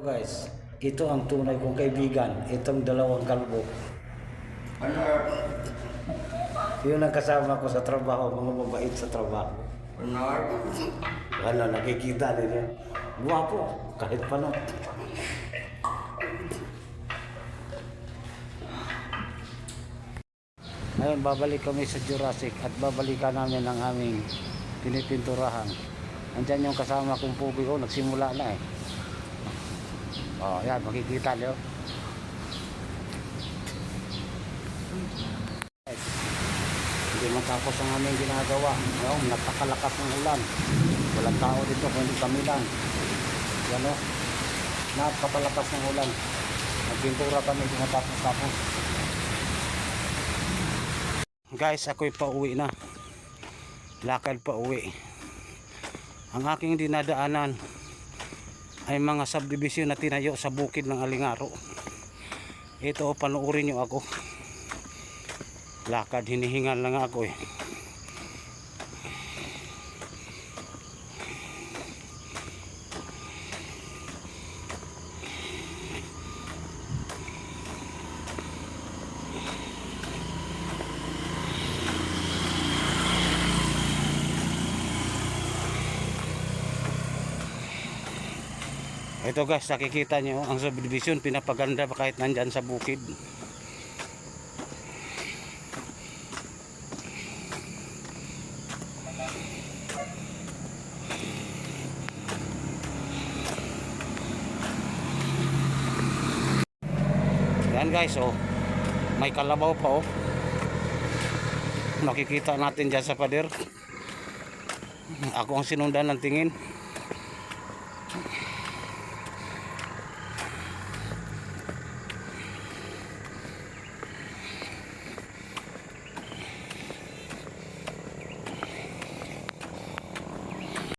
Guys, ito ang tunay kong kaibigan, itong dalawang kalbo. Ano? Yun ang kasama ko sa trabaho, mga mabait sa trabaho. Ano? Wala, nakikita ninyo. Guwapo, kahit paano. Ngayon, babalik kami sa Jurassic at babalikan namin ang aming pinipinturahan. Andyan yung kasama kong pubi ko, nagsimula na eh. Oh, yan, makikita nyo. Hindi matapos ang aming ginagawa. Napakalakas ng ulan. Walang tao dito, kundi kami lang. Yan o. Napakalakas ng ulan. Nagpintura kami, hindi matapos-tapos. Guys, ako'y pauwi na. Lakad pauwi. Ang aking dinadaanan ay mga subdivision na tinayo sa bukid ng Alingaro. Ito, panuorin nyo ako. Lakad, hinihingal lang ako eh. Ito guys, nakikita nyo ang subdivision pinapaganda pa kahit nandyan sa bukid. Yan guys, oh. May kalabaw pa oh. Makikita natin dyan sa pader. Ako ang sinundan ng tingin.